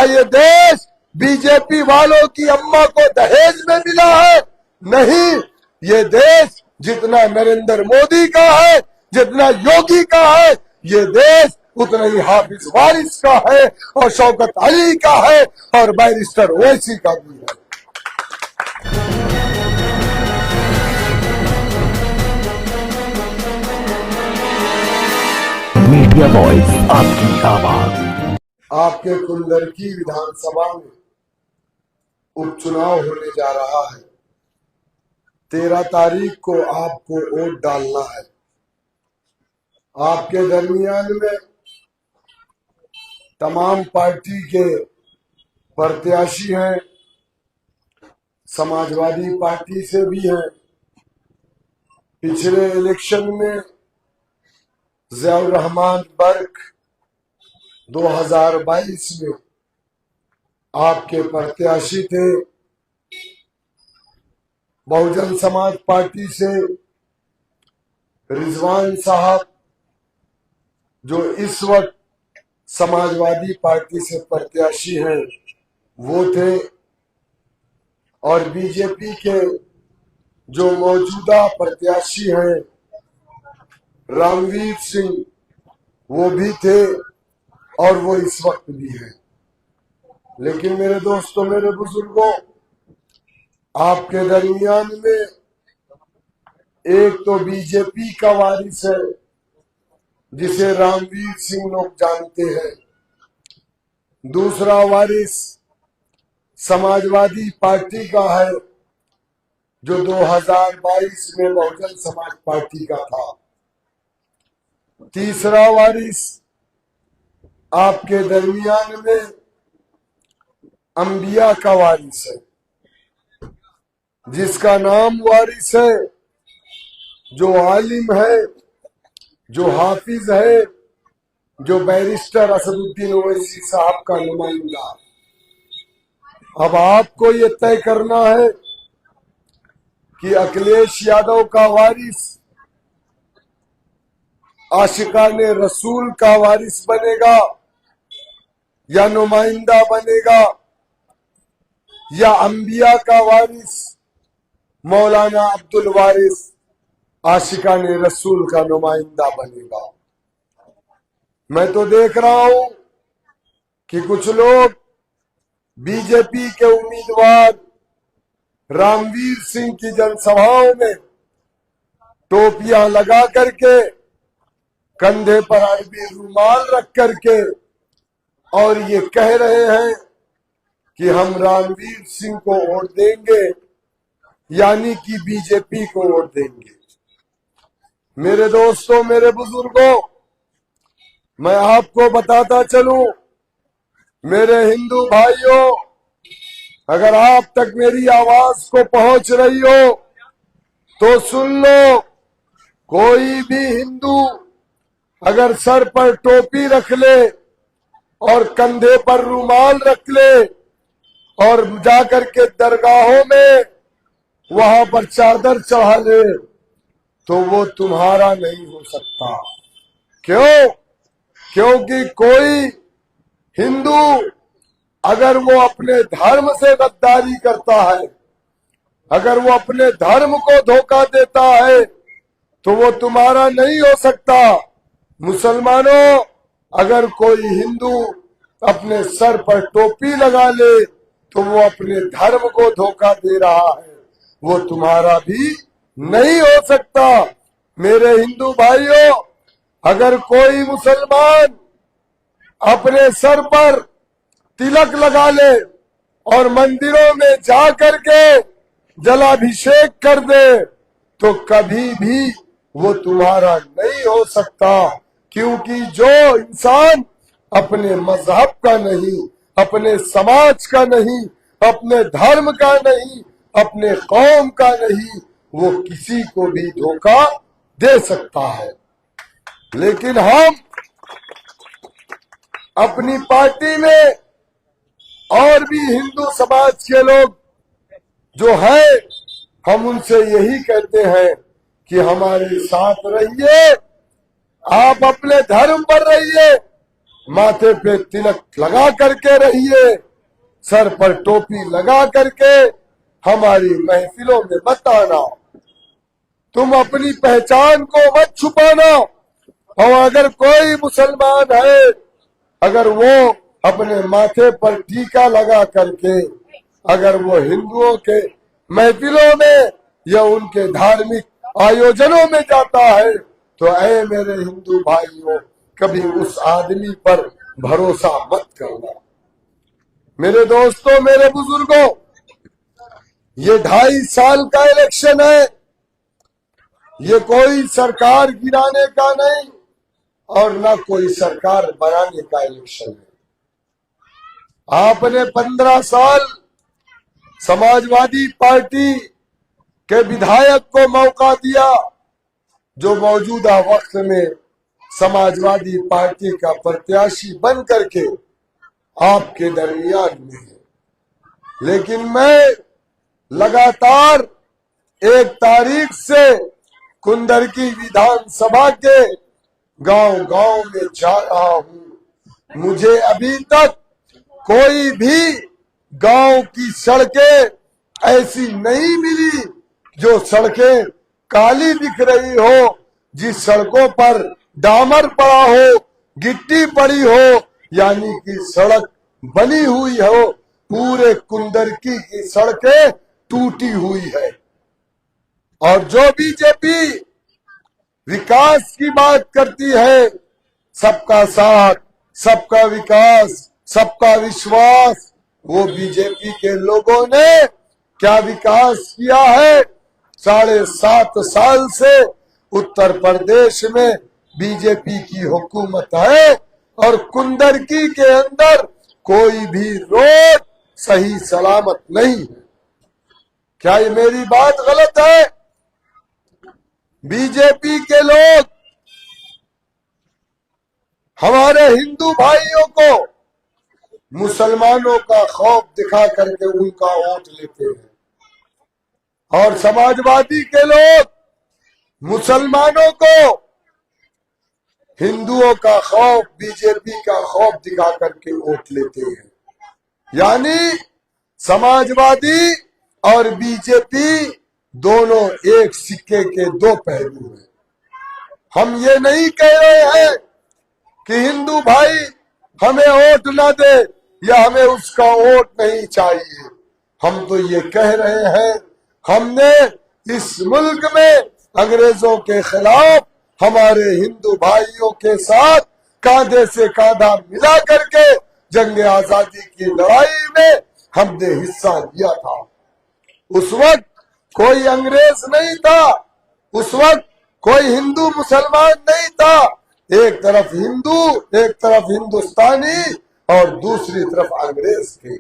ये देश बीजेपी वालों की अम्मा को दहेज में मिला है? नहीं, ये देश जितना नरेंद्र मोदी का है, जितना योगी का है, ये देश उतना ही हाफिज वारिस का है और शौकत अली का है और बैरिस्टर ओवैसी का भी है। मीडिया वॉइस, आपकी आवाज। आपके कुंदरकी विधानसभा में उपचुनाव होने जा रहा है। 13 तारीख को आपको वोट डालना है। आपके दरमियान में तमाम पार्टी के प्रत्याशी हैं, समाजवादी पार्टी से भी हैं। पिछले इलेक्शन में ज़ियाउर रहमान बर्क 2022 में आपके प्रत्याशी थे। बहुजन समाज पार्टी से रिजवान साहब, जो इस वक्त समाजवादी पार्टी से प्रत्याशी हैं, वो थे। और बीजेपी के जो मौजूदा प्रत्याशी हैं रामवीर सिंह, वो भी थे और वो इस वक्त भी हैं। लेकिन मेरे दोस्तों, मेरे बुजुर्गों, आपके दरमियान में एक तो बीजेपी का वारिस है जिसे रामवीर सिंह लोग जानते हैं। दूसरा वारिस समाजवादी पार्टी का है जो 2022 में बहुजन समाज पार्टी का था। तीसरा वारिस आपके दरमियान में अंबिया का वारिस है, जिसका नाम वारिस है, जो आलिम है, जो हाफिज है, जो बैरिस्टर असदुद्दीन ओवैसी साहब का नुमाइंदा। अब आपको ये तय करना है कि अखिलेश यादव का वारिस आशिकाने रसूल का वारिस बनेगा या नुमाइंदा बनेगा, या अंबिया का वारिस मौलाना अब्दुल वारिस आशिकाने रसूल का नुमाइंदा बनेगा। मैं तो देख रहा हूं कि कुछ लोग बीजेपी के उम्मीदवार रामवीर सिंह की जनसभाओं में टोपियां लगा करके, कंधे पर अरबी रुमाल रख करके और ये कह रहे हैं कि हम रामवीर सिंह को वोट देंगे, यानी कि बीजेपी को वोट देंगे। मेरे दोस्तों, मेरे बुजुर्गों, मैं आपको बताता चलूं, मेरे हिंदू भाइयों, अगर आप तक मेरी आवाज को पहुंच रही हो तो सुन लो। कोई भी हिंदू अगर सर पर टोपी रख ले और कंधे पर रुमाल रख ले और जाकर के दरगाहों में वहां पर चादर चढ़ा ले, तो वो तुम्हारा नहीं हो सकता। क्यों? क्योंकि कोई हिंदू अगर वो अपने धर्म से गद्दारी करता है, अगर वो अपने धर्म को धोखा देता है, तो वो तुम्हारा नहीं हो सकता। मुसलमानों, अगर कोई हिंदू अपने सर पर टोपी लगा ले तो वो अपने धर्म को धोखा दे रहा है, वो तुम्हारा भी नहीं हो सकता। मेरे हिंदू भाइयों, अगर कोई मुसलमान अपने सर पर तिलक लगा ले और मंदिरों में जा करके जलाभिषेक कर दे, तो कभी भी वो तुम्हारा नहीं हो सकता। क्योंकि जो इंसान अपने मजहब का नहीं, अपने समाज का नहीं, अपने धर्म का नहीं, अपने कौम का नहीं, वो किसी को भी धोखा दे सकता है। लेकिन हम अपनी पार्टी में और भी हिंदू समाज के लोग जो है, हम उनसे यही कहते हैं कि हमारे साथ रहिए, आप अपने धर्म पर रहिए, माथे पे तिलक लगा करके रहिए, सर पर टोपी लगा करके हमारी महफिलों में मत आना। तुम अपनी पहचान को मत छुपाना। और अगर कोई मुसलमान है, अगर वो अपने माथे पर टीका लगा करके अगर वो हिंदुओं के महफिलों में या उनके धार्मिक आयोजनों में जाता है, तो ऐ मेरे हिंदू भाइयों, कभी उस आदमी पर भरोसा मत करना। मेरे दोस्तों, मेरे बुजुर्गों, ये 2.5 साल का इलेक्शन है। ये कोई सरकार गिराने का नहीं और ना कोई सरकार बनाने का इलेक्शन है। आपने 15 साल समाजवादी पार्टी के विधायक को मौका दिया, जो मौजूदा वक्त में समाजवादी पार्टी का प्रत्याशी बन करके आपके दरमियान में है। लेकिन मैं लगातार 1 तारीख से कुंदरकी विधानसभा के गांव-गांव में जा रहा हूं। मुझे अभी तक कोई भी गांव की सड़कें ऐसी नहीं मिली जो सड़कें काली दिख रही हो, जिस सड़कों पर डामर पड़ा हो, गिट्टी पड़ी हो, यानी कि सड़क बनी हुई हो। पूरे कुंदरकी की सड़कें टूटी हुई है। और जो बीजेपी विकास की बात करती है, सबका साथ, सबका विकास, सबका विश्वास, वो बीजेपी के लोगों ने क्या विकास किया है? 7.5 साल से उत्तर प्रदेश में बीजेपी की हुकूमत है और कुंदरकी के अंदर कोई भी रोड सही सलामत नहीं है। क्या ये मेरी बात गलत है? बीजेपी के लोग हमारे हिंदू भाइयों को मुसलमानों का खौफ दिखा करके उनका वोट लेते हैं और समाजवादी के लोग मुसलमानों को हिंदुओं का खौफ, बीजेपी का खौफ दिखा करके वोट लेते हैं। यानी समाजवादी और बीजेपी दोनों एक सिक्के के 2 पहलू हैं। हम ये नहीं कह रहे हैं कि हिंदू भाई हमें वोट ना दे या हमें उसका वोट नहीं चाहिए। हम तो ये कह रहे हैं, हमने इस मुल्क में अंग्रेजों के खिलाफ हमारे हिंदू भाइयों के साथ कांधे से कांधा मिला करके जंग आजादी की लड़ाई में हमने हिस्सा लिया था। उस वक्त कोई अंग्रेज नहीं था, उस वक्त कोई हिंदू मुसलमान नहीं था। एक तरफ हिंदू, एक तरफ हिंदुस्तानी और दूसरी तरफ अंग्रेज थे।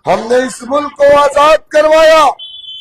हमने इस मुल्क को आजाद करवाया।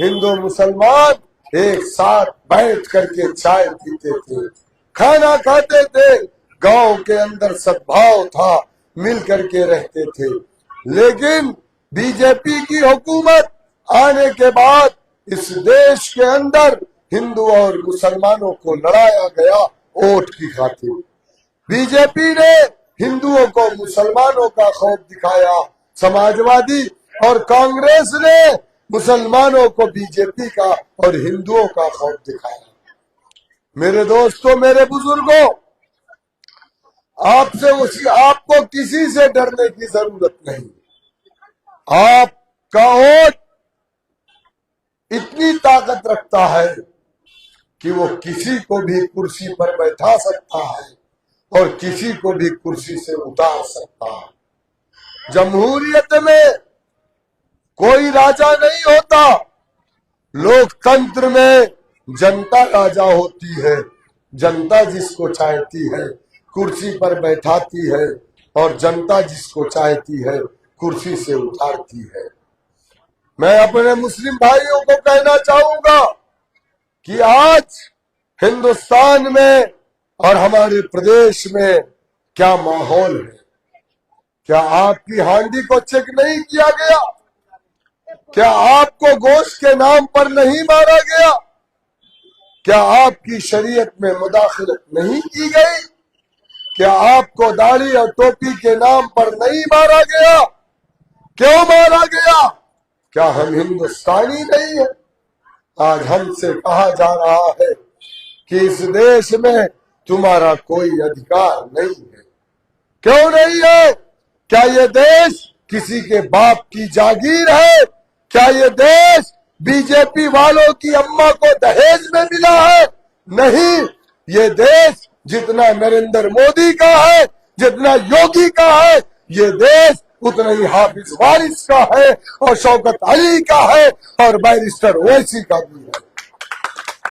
हिंदू मुसलमान एक साथ बैठ करके चाय पीते थे, खाना खाते थे, गांव के अंदर सद्भाव था, मिल करके रहते थे। लेकिन बीजेपी की हुकूमत आने के बाद इस देश के अंदर हिंदू और मुसलमानों को लड़ाया गया वोट की खातिर। बीजेपी ने हिंदुओं को मुसलमानों का खौफ दिखाया, समाजवादी और कांग्रेस ने मुसलमानों को बीजेपी का और हिंदुओं का खौफ दिखाया। मेरे दोस्तों, मेरे बुजुर्गों, आपको किसी से डरने की जरूरत नहीं। आपका वोट इतनी ताकत रखता है कि वो किसी को भी कुर्सी पर बैठा सकता है और किसी को भी कुर्सी से उतार सकता है। जमहूरियत में कोई राजा नहीं होता। लोकतंत्र में जनता राजा होती है। जनता जिसको चाहती है कुर्सी पर बैठाती है और जनता जिसको चाहती है कुर्सी से उतारती है। मैं अपने मुस्लिम भाइयों को कहना चाहूंगा कि आज हिंदुस्तान में और हमारे प्रदेश में क्या माहौल है। क्या आपकी हांडी को चेक नहीं किया गया? क्या आपको गोश्त के नाम पर नहीं मारा गया? क्या आपकी शरीयत में मुदाखलत नहीं की गई? क्या आपको दाढ़ी और टोपी के नाम पर नहीं मारा गया? क्यों मारा गया? क्या हम हिंदुस्तानी नहीं है? आज हमसे कहा जा रहा है कि इस देश में तुम्हारा कोई अधिकार नहीं है। क्यों नहीं है? क्या ये देश किसी के बाप की जागीर है? क्या ये देश बीजेपी वालों की अम्मा को दहेज में मिला है? नहीं, ये देश जितना नरेंद्र मोदी का है, जितना योगी का है, ये देश उतना ही हाफिज वारिस का है और शौकत अली का है और बैरिस्टर ओवैसी का भी है।